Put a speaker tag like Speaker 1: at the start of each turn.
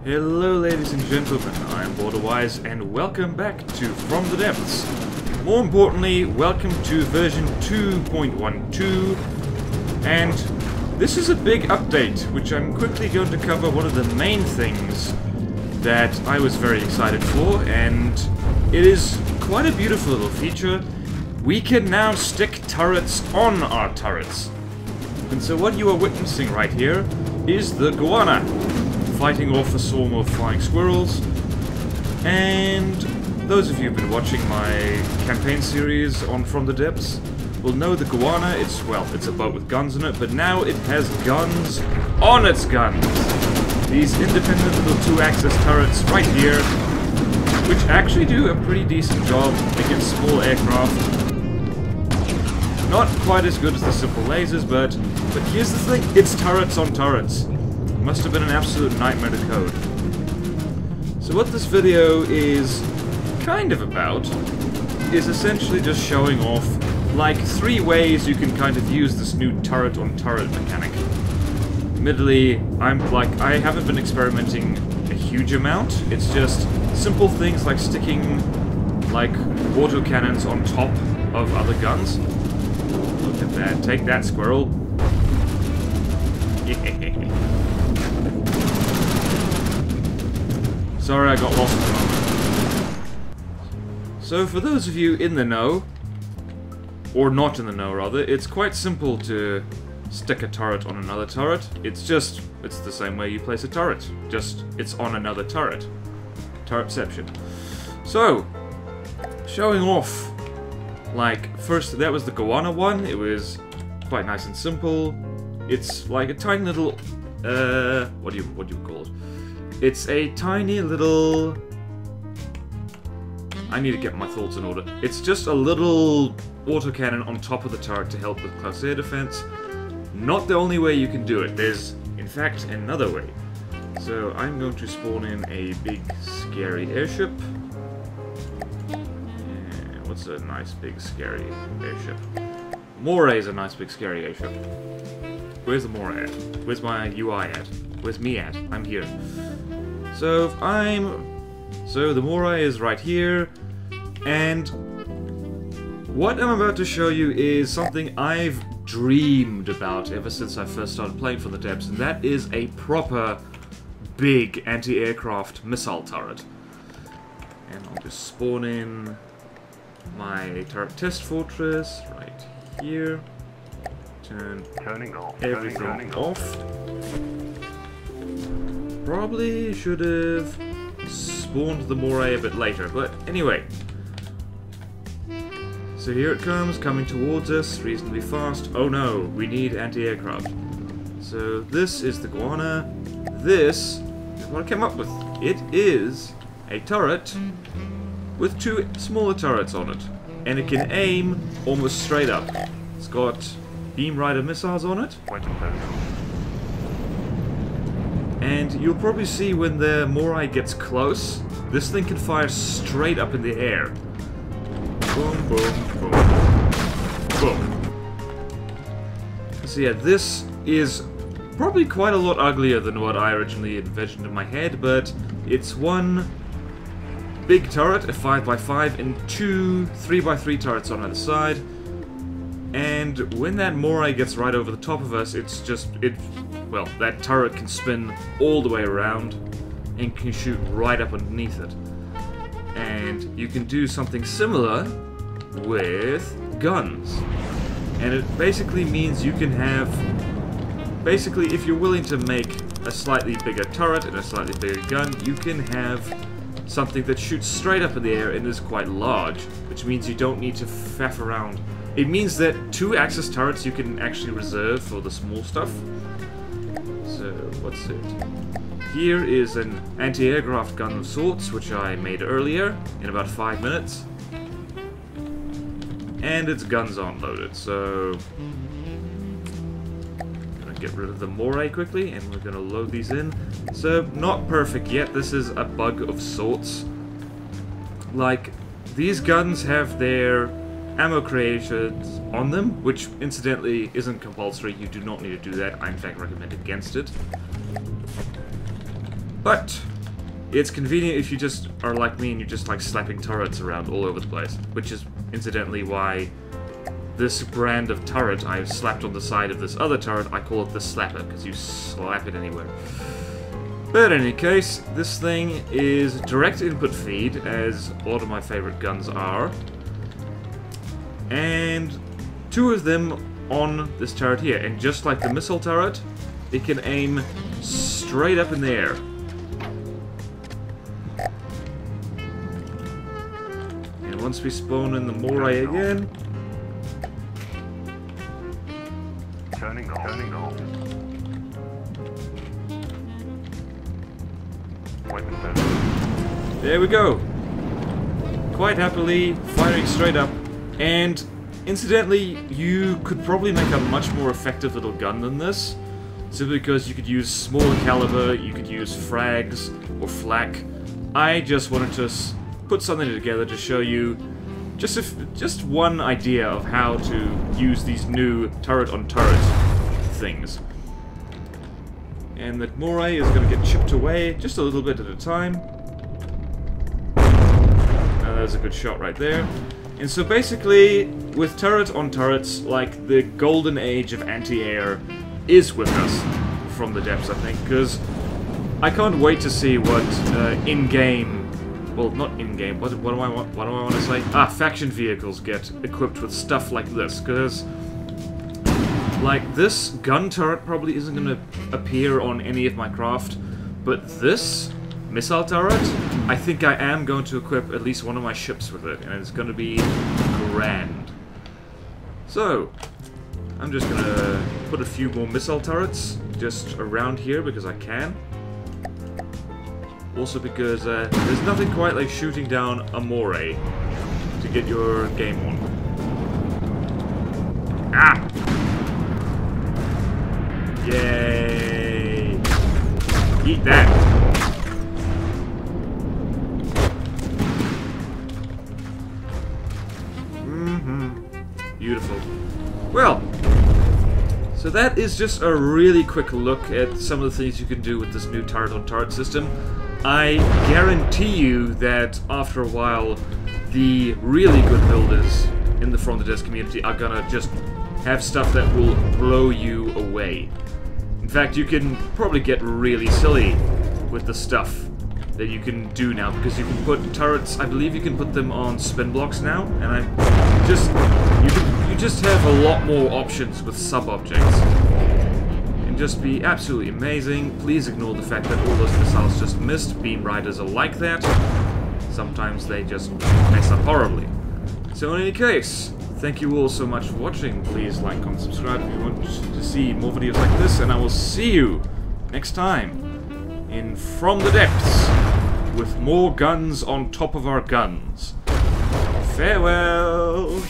Speaker 1: Hello ladies and gentlemen, I am BorderWise and welcome back to From the Depths. More importantly, welcome to version 2.12, and this is a big update, which I'm quickly going to cover one of the main things that I was very excited for, and it is quite a beautiful little feature. We can now stick turrets on our turrets. And so what you are witnessing right here is the Goanna fighting off a swarm of flying squirrels. And those of you who've been watching my campaign series on From the Depths will know the Goanna, it's a boat with guns in it, but now it has guns on its guns. These independent little two-axis turrets right here, which actually do a pretty decent job against small aircraft. Not quite as good as the simple lasers, but here's the thing, it's turrets on turrets. Must have been an absolute nightmare to code. So what this video is kind of about is essentially just showing off like 3 ways you can kind of use this new turret on turret mechanic. Admittedly, I haven't been experimenting a huge amount. It's just simple things like sticking like autocannons on top of other guns. Look at that. Take that, squirrel. Sorry, I got lost in the moment. So for those of you in the know, or not in the know rather, it's quite simple to stick a turret on another turret. It's the same way you place a turret. Just, it's on another turret. Turretception. So, showing off, like, first, that was the Goanna one. It was quite nice and simple. It's like a tiny little, what do you call it? It's a tiny little... I need to get my thoughts in order. It's just a little autocannon on top of the turret to help with close air defense. Not the only way you can do it. There's, in fact, another way. So I'm going to spawn in a big, scary airship. Yeah, what's a nice, big, scary airship? Moray is a nice, big, scary airship. Where's the Moray at? Where's my UI at? Where's me at? I'm here. So the Moray is right here, and what I'm about to show you is something I've dreamed about ever since I first started playing From the Depths, and that is a proper big anti-aircraft missile turret. And I'll just spawn in my turret test fortress right here. Turning everything off. Probably should have spawned the Moray a bit later, but anyway. So here it comes, coming towards us reasonably fast. Oh no, we need anti-aircraft. So this is the Goanna. This is what I came up with. It is a turret with 2 smaller turrets on it. And it can aim almost straight up. It's got beam rider missiles on it. And you'll probably see when the Moray gets close, this thing can fire straight up in the air. Boom, boom, boom. Boom. So yeah, this is probably quite a lot uglier than what I originally envisioned in my head, but it's one big turret, a 5x5, and 2 3x3 turrets on either side. And when that Moray gets right over the top of us, well, that turret can spin all the way around and can shoot right up underneath it. And you can do something similar with guns. And it basically means you can have... Basically, if you're willing to make a slightly bigger turret and a slightly bigger gun, you can have something that shoots straight up in the air and is quite large, which means you don't need to faff around. It means that 2-axis turrets you can actually reserve for the small stuff. So, what's it? Here is an anti-aircraft gun of sorts, which I made earlier, in about 5 minutes. And its guns aren't loaded, so... I'm gonna get rid of the Moray quickly, and we're gonna load these in. So, not perfect yet, this is a bug of sorts. Like, these guns have their ammo creations on them, which incidentally isn't compulsory. You do not need to do that. I in fact recommend against it. But It's convenient if you just are like me and you're just like slapping turrets around all over the place, which is incidentally why this brand of turret I've slapped on the side of this other turret, I call it the slapper, because you slap it anywhere. But in any case, this thing is direct input feed, as a lot of my favorite guns are. And 2 of them on this turret here. And just like the missile turret, it can aim straight up in the air. And once we spawn in the Moray again...
Speaker 2: Turning on.
Speaker 1: There we go. Quite happily, firing straight up. And incidentally, you could probably make a much more effective little gun than this. Simply because you could use smaller caliber, you could use frags or flak. I just wanted to put something together to show you just one idea of how to use these new turret-on-turret things. And that Moray is going to get chipped away just a little bit at a time. There's a good shot right there. And so basically, with turret-on-turrets, like the golden age of anti-air is with us from the depths, I think, because I can't wait to see what in-game... Well, not in-game, what do I want to say? Faction vehicles get equipped with stuff like this, because... Like, this gun turret probably isn't going to appear on any of my craft, but this missile turret, I think I am going to equip at least one of my ships with it, and it's going to be grand. So, I'm just going to put a few more missile turrets just around here because I can. Also because there's nothing quite like shooting down a Moray to get your game on. Ah! Yay! Eat that! Beautiful. Well, so that is just a really quick look at some of the things you can do with this new turret-on-turret system. I guarantee you that after a while, the really good builders in the From the Desk community are gonna just have stuff that will blow you away. In fact, you can probably get really silly with the stuff that you can do now, because you can put turrets, I believe you can put them on spin blocks now, and you just have a lot more options with sub-objects. And just be absolutely amazing. Please ignore the fact that all those missiles just missed. Beam riders are like that. Sometimes they just mess up horribly. So in any case, thank you all so much for watching. Please like, comment, subscribe if you want to see more videos like this, and I will see you next time in From the Depths with more guns on top of our guns. Farewell!